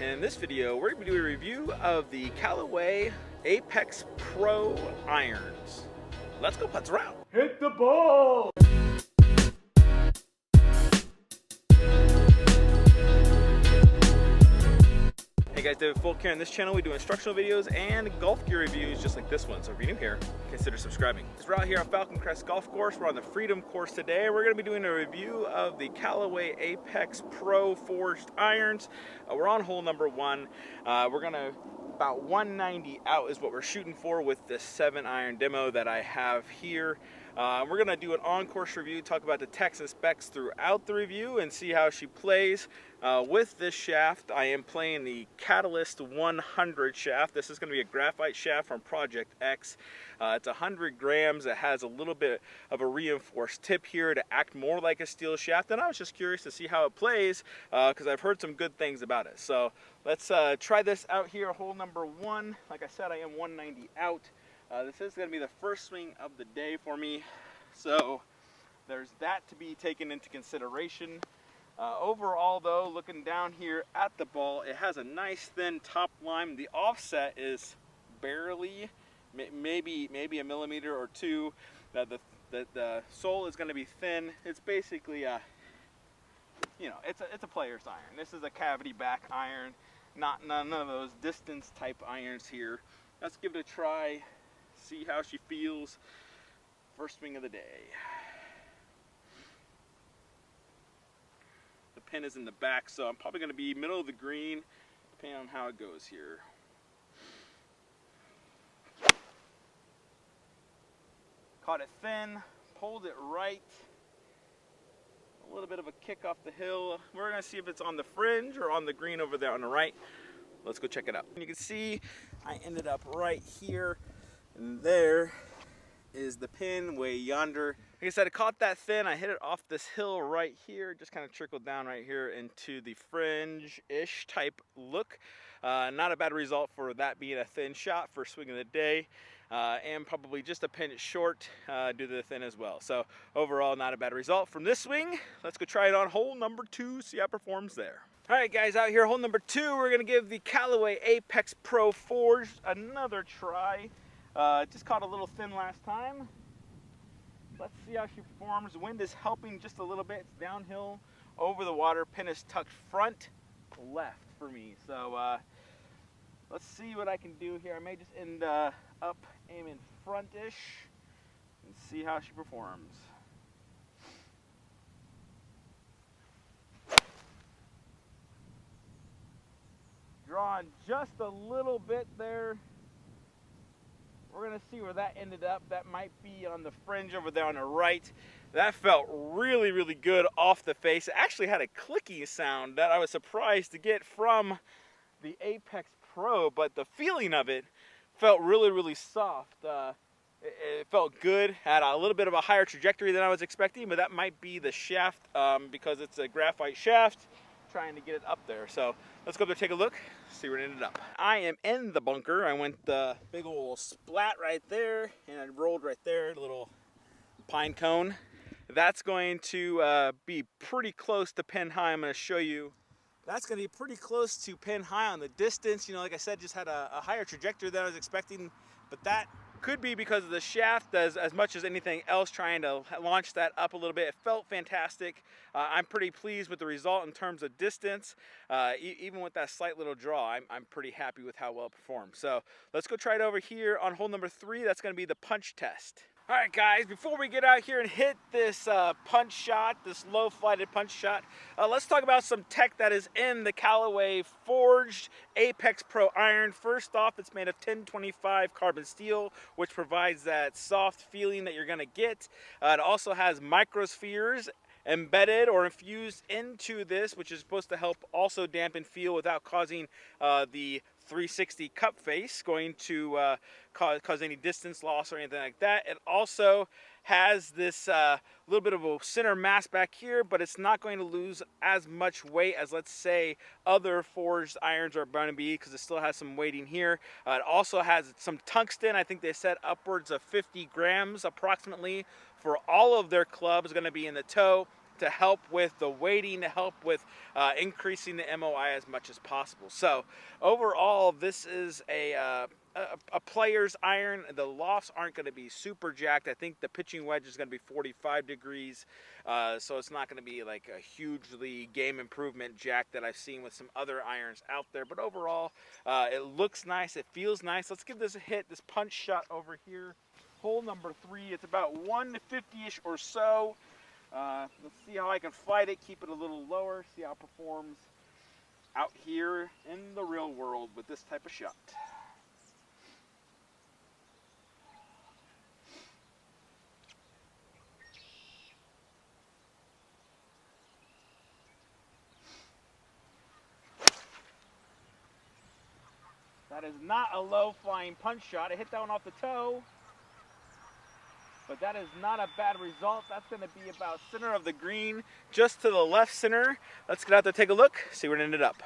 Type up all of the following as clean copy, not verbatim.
In this video, we're going to be doing a review of the Callaway Apex Pro irons. Let's go putts around. Hit the ball! Hey guys, David Folk here. On this channel we do instructional videos and golf gear reviews just like this one. So if you're new here, consider subscribing. We're out here on Falcon Crest Golf Course. We're on the Freedom course today. We're going to be doing a review of the Callaway Apex Pro forged irons. We're on hole number 1. We're going to about 190 out is what we're shooting for with this 7-iron demo that I have here. We're going to do an on-course review, talk about the techs and specs throughout the review and see how she plays. With this shaft, I am playing the Catalyst 100 shaft. This is going to be a graphite shaft from Project X. It's 100 grams. It has a little bit of a reinforced tip here to act more like a steel shaft, and I was just curious to see how it plays because I've heard some good things about it. So let's try this out here, hole number 1. Like I said, I am 190 out. This is going to be the first swing of the day for me, so there's that to be taken into consideration. Overall though, looking down here at the ball, it has a nice thin top line. The offset is barely, maybe a millimeter or two. The sole is going to be thin. It's basically you know, it's a player's iron. This is a cavity back iron, none of those distance type irons here. Let's give it a try, see how she feels. First swing of the day. The pin is in the back, so I'm probably going to be middle of the green, depending on how it goes here. Caught it thin, pulled it right. A little bit of a kick off the hill. We're going to see if it's on the fringe or on the green over there on the right. Let's go check it out. You can see I ended up right here, and there is the pin way yonder. Like I said, I caught that thin. I hit it off this hill right here, just kind of trickled down right here into the fringe-ish type look. Not a bad result for that being a thin shot for swing of the day, and probably just a pinch short due to the thin as well. So overall, not a bad result from this swing. Let's go try it on hole number 2, see how it performs there. All right, guys, out here, hole number 2, we're gonna give the Callaway Apex Pro Forged another try. Just caught a little thin last time. Let's see how she performs. Wind is helping just a little bit. It's downhill over the water. Pin is tucked front left for me. So let's see what I can do here. I may just end up aiming front-ish and see how she performs. Drawing just a little bit there. We're going to see where that ended up. That might be on the fringe over there on the right. That felt really, really good off the face. It actually had a clicking sound that I was surprised to get from the Apex Pro, but the feeling of it felt really, really soft. It felt good. Had a little bit of a higher trajectory than I was expecting, but that might be the shaft because it's a graphite shaft. Trying to get it up there. So let's go up there, take a look, see where it ended up. I am in the bunker. I went the big old splat right there, and I rolled right there, a little pine cone. That's going to be pretty close to pin high. I'm going to show you. That's going to be pretty close to pin high on the distance. You know, like I said, just had a higher trajectory than I was expecting, but that could be because of the shaft as much as anything else, trying to launch that up a little bit. It felt fantastic. I'm pretty pleased with the result in terms of distance. Even with that slight little draw, I'm pretty happy with how well it performed. So let's go try it over here on hole number 3. That's going to be the punch test. All right, guys, before we get out here and hit this punch shot, this low-flighted punch shot, let's talk about some tech that is in the Callaway Forged Apex Pro iron. First off, it's made of 1025 carbon steel, which provides that soft feeling that you're going to get. It also has microspheres embedded or infused into this, which is supposed to help also dampen feel without causing the 360 cup face going to cause any distance loss or anything like that. It also has this little bit of a center mass back here, but it's not going to lose as much weight as, let's say, other forged irons are going to be, because it still has some weighting here. It also has some tungsten. I think they said upwards of 50 grams approximately for all of their clubs going to be in the toe to help with the weighting, to help with increasing the MOI as much as possible. So overall, this is a player's iron. The lofts aren't going to be super jacked. I think the pitching wedge is going to be 45 degrees, so it's not going to be like a hugely game improvement jack that I've seen with some other irons out there. But overall, it looks nice. It feels nice. Let's give this a hit. This punch shot over here, hole number 3. It's about 150-ish or so. Let's see how I can fight it, keep it a little lower, see how it performs out here in the real world with this type of shot. That is not a low flying punch shot. I hit that one off the toe, but that is not a bad result. That's going to be about center of the green, just to the left center. Let's get out there, take a look, see where it ended up.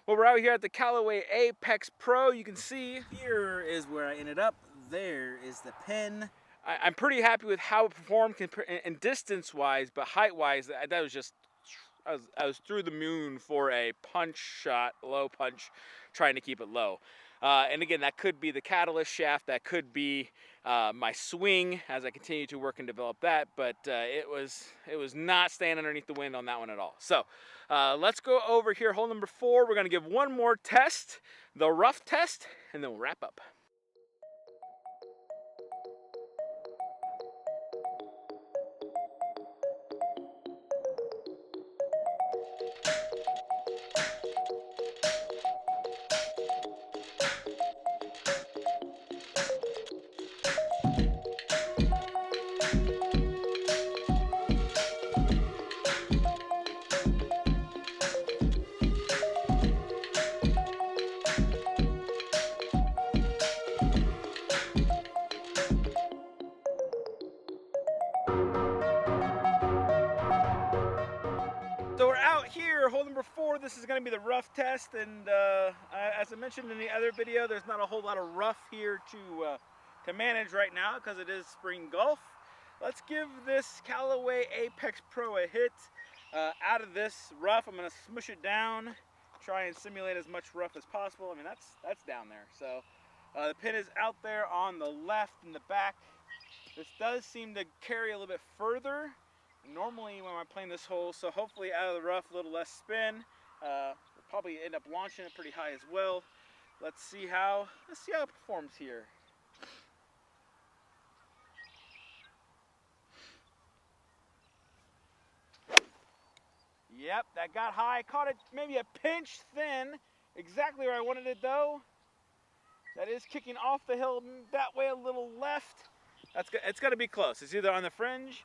Well, we're out here at the Callaway Apex Pro. You can see here is where I ended up. There is the pin. I'm pretty happy with how it performed and distance-wise, but height-wise, that was just, I was through the moon for a punch shot, low punch, trying to keep it low. And again, that could be the catalyst shaft, that could be my swing as I continue to work and develop that, but it was not staying underneath the wind on that one at all. So let's go over here, hole number 4. We're going to give one more test, the rough test, and then we'll wrap up. So we're out here, hole number 4. This is going to be the rough test, and as I mentioned in the other video, there's not a whole lot of rough here to manage right now because it is spring golf. Let's give this Callaway Apex Pro a hit. Out of this rough, I'm going to smush it down, try and simulate as much rough as possible. I mean, that's down there. So the pin is out there on the left in the back. This does seem to carry a little bit further normally when I'm playing this hole, so hopefully out of the rough a little less spin. We'll probably end up launching it pretty high as well. Let's see how it performs here. Yep, that got high. Caught it maybe a pinch thin, exactly where I wanted it though. That is kicking off the hill that way a little left. It's got to be close. It's either on the fringe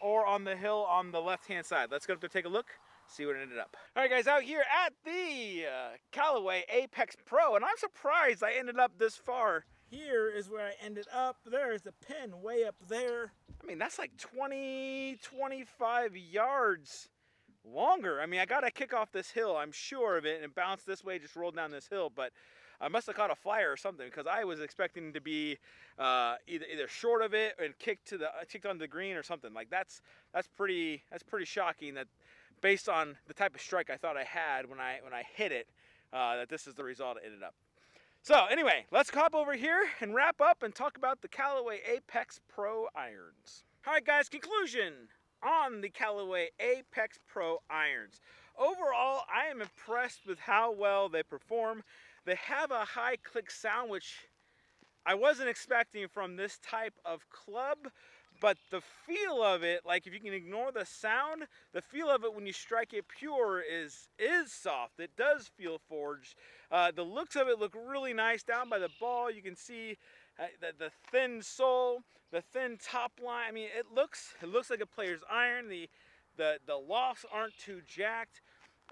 or on the hill on the left-hand side. Let's go up there, take a look, see what it ended up. All right, guys, out here at the Callaway Apex Pro, and I'm surprised I ended up this far. Here is where I ended up. There's the pin way up there. I mean, that's like 20, 25 yards longer. I mean, I got to kick off this hill, I'm sure of it, and bounce this way, just roll down this hill, but I must have caught a flyer or something because I was expecting to be either short of it and kicked onto the green or something. Like that's pretty shocking that based on the type of strike I thought I had when I hit it, that this is the result it ended up. So anyway, let's hop over here and wrap up and talk about the Callaway Apex Pro irons. All right, guys, conclusion on the Callaway Apex Pro irons. Overall, I am impressed with how well they perform. They have a high click sound, which I wasn't expecting from this type of club, but the feel of it, like if you can ignore the sound, the feel of it when you strike it pure is soft. It does feel forged. The looks of it look really nice down by the ball. You can see the thin sole, the thin top line. I mean, it looks like a player's iron. The lofts aren't too jacked.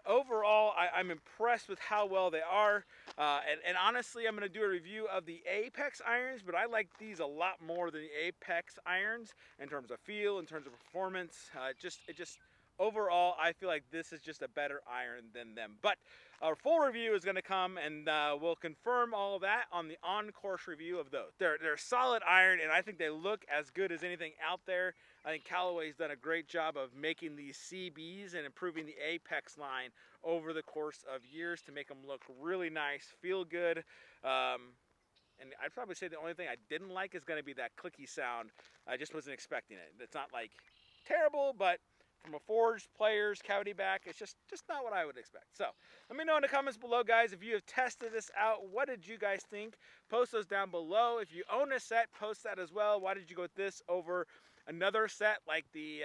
Overall, I'm impressed with how well they are, and honestly, I'm going to do a review of the Apex irons, but I like these a lot more than the Apex irons in terms of feel, in terms of performance. It just overall, I feel like this is just a better iron than them. But our full review is going to come, and we'll confirm all of that on the on-course review of those. They're solid iron, and I think they look as good as anything out there. I think Callaway's done a great job of making these CBs and improving the Apex line over the course of years to make them look really nice, feel good. And I'd probably say the only thing I didn't like is going to be that clicky sound. I just wasn't expecting it. It's not like terrible, but from a Forged Players cavity back, it's just not what I would expect. So let me know in the comments below, guys, if you have tested this out. What did you guys think? Post those down below. If you own a set, post that as well. Why did you go with this over another set like the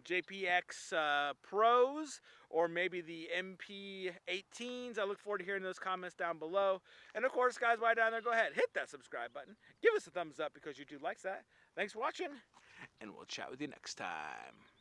JPX Pros or maybe the MP18s? I look forward to hearing those comments down below. And of course, guys, while down there, go ahead, hit that subscribe button. Give us a thumbs up because YouTube likes that. Thanks for watching, and we'll chat with you next time.